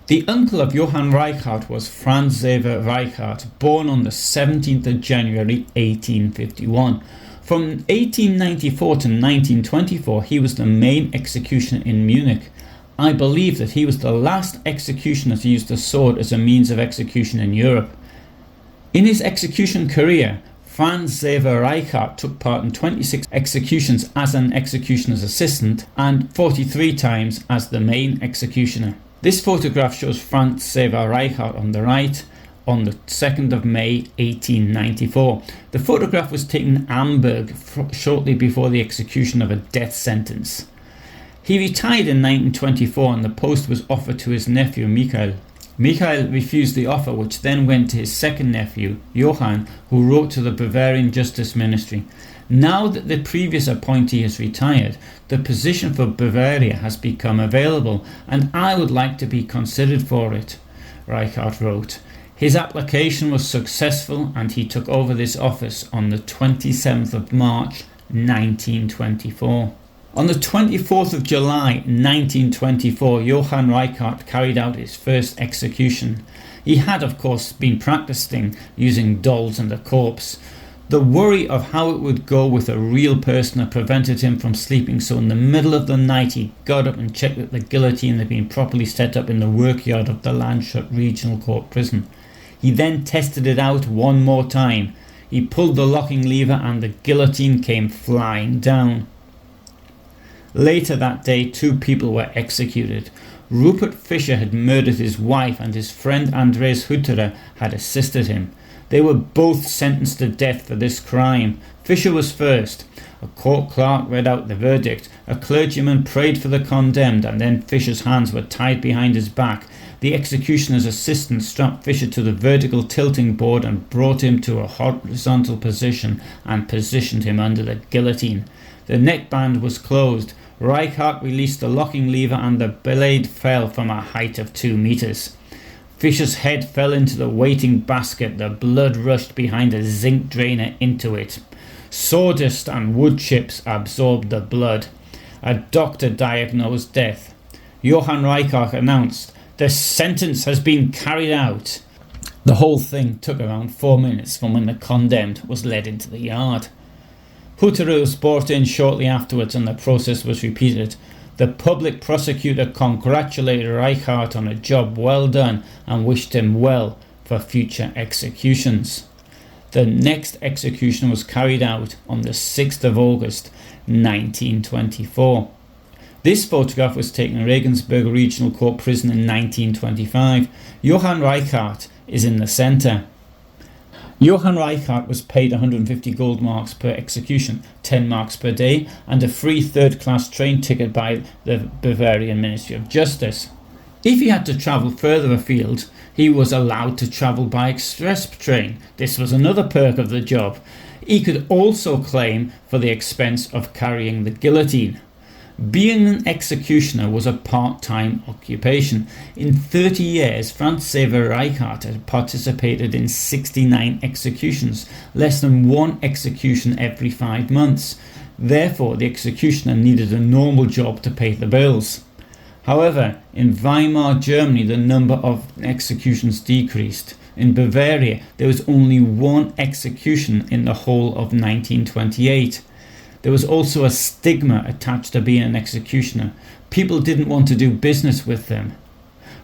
The uncle of Johann Reichart was Franz Xaver Reichart, born on the 17th of January 1851. From 1894 to 1924 he was the main executioner in Munich. I believe that he was the last executioner to use the sword as a means of execution in Europe. In his execution career, Franz Xaver Reichart took part in 26 executions as an executioner's assistant and 43 times as the main executioner. This photograph shows Franz Xaver Reichart on the right on the 2nd of May 1894. The photograph was taken in Hamburg shortly before the execution of a death sentence. He retired in 1924 and the post was offered to his nephew Michael. Michael refused the offer, which then went to his second nephew, Johann, who wrote to the Bavarian Justice Ministry. Now that the previous appointee has retired, the position for Bavaria has become available and I would like to be considered for it, Reichart wrote. His application was successful and he took over this office on the 27th of March 1924. On the 24th of July 1924, Johann Reichart carried out his first execution. He had, of course, been practicing using dolls and a corpse. The worry of how it would go with a real person had prevented him from sleeping, so in the middle of the night he got up and checked that the guillotine had been properly set up in the workyard of the Landshut Regional Court prison. He then tested it out one more time. He pulled the locking lever and the guillotine came flying down. Later that day, 2 people were executed. Rupert Fischer had murdered his wife and his friend Andreas Hutterer had assisted him. They were both sentenced to death for this crime. Fischer was first. A court clerk read out the verdict. A clergyman prayed for the condemned and then Fischer's hands were tied behind his back. The executioner's assistant strapped Fischer to the vertical tilting board and brought him to a horizontal position and positioned him under the guillotine. The neckband was closed. Reichart released the locking lever and the blade fell from a height of 2 meters. Fischer's head fell into the waiting basket. The blood rushed behind a zinc drainer into it. Sawdust and wood chips absorbed the blood. A doctor diagnosed death. Johann Reichart announced, "The sentence has been carried out." The whole thing took around 4 minutes from when the condemned was led into the yard. Hutterer was brought in shortly afterwards and the process was repeated. The public prosecutor congratulated Reichart on a job well done and wished him well for future executions. The next execution was carried out on the 6th of August 1924. This photograph was taken in Regensburg Regional Court Prison in 1925. Johann Reichart is in the centre. Johann Reichart was paid 150 gold marks per execution, 10 marks per day, and a free third-class train ticket by the Bavarian Ministry of Justice. If he had to travel further afield, he was allowed to travel by express train. This was another perk of the job. He could also claim for the expense of carrying the guillotine. Being an executioner was a part-time occupation. In 30 years, Franz Xaver Reichart had participated in 69 executions, less than 1 execution every 5 months. Therefore, the executioner needed a normal job to pay the bills. However, in Weimar Germany, the number of executions decreased. In Bavaria, there was only 1 execution in the whole of 1928. There was also a stigma attached to being an executioner. People didn't want to do business with them.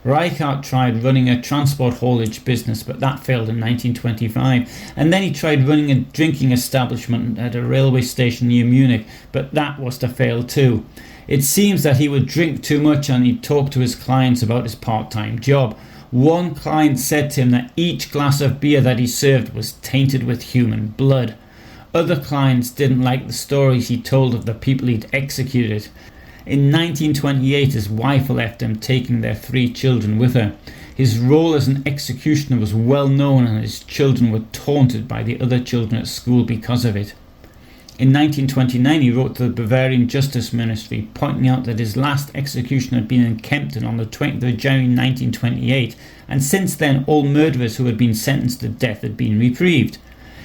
Reichart tried running a transport haulage business, but that failed in 1925. And then he tried running a drinking establishment at a railway station near Munich, but that was to fail too. It seems that he would drink too much and he'd talk to his clients about his part-time job. One client said to him that each glass of beer that he served was tainted with human blood. Other clients didn't like the stories he told of the people he'd executed. In 1928, his wife left him, taking their 3 children with her. His role as an executioner was well known and his children were taunted by the other children at school because of it. In 1929, he wrote to the Bavarian Justice Ministry, pointing out that his last execution had been in Kempten on the 20th of January 1928, and since then all murderers who had been sentenced to death had been reprieved.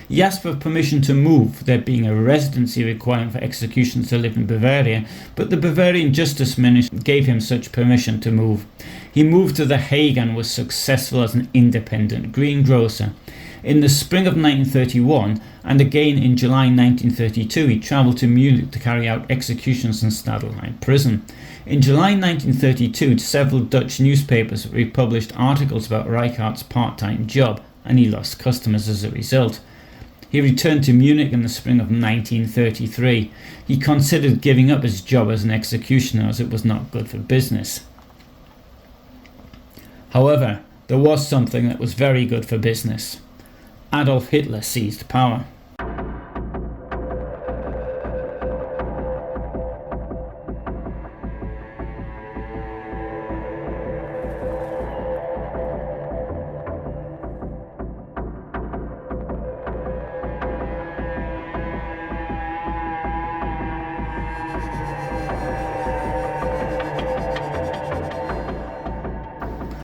He asked for permission to move, there being a residency requirement for executions to live in Bavaria, but the Bavarian Justice Ministry gave him such permission to move. He moved to The Hague and was successful as an independent greengrocer. In the spring of 1931 and again in July 1932 he travelled to Munich to carry out executions in Stadelheim prison. In July 1932 several Dutch newspapers republished articles about Reichhart's part-time job and he lost customers as a result. He returned to Munich in the spring of 1933. He considered giving up his job as an executioner as it was not good for business. However, there was something that was very good for business. Adolf Hitler seized power.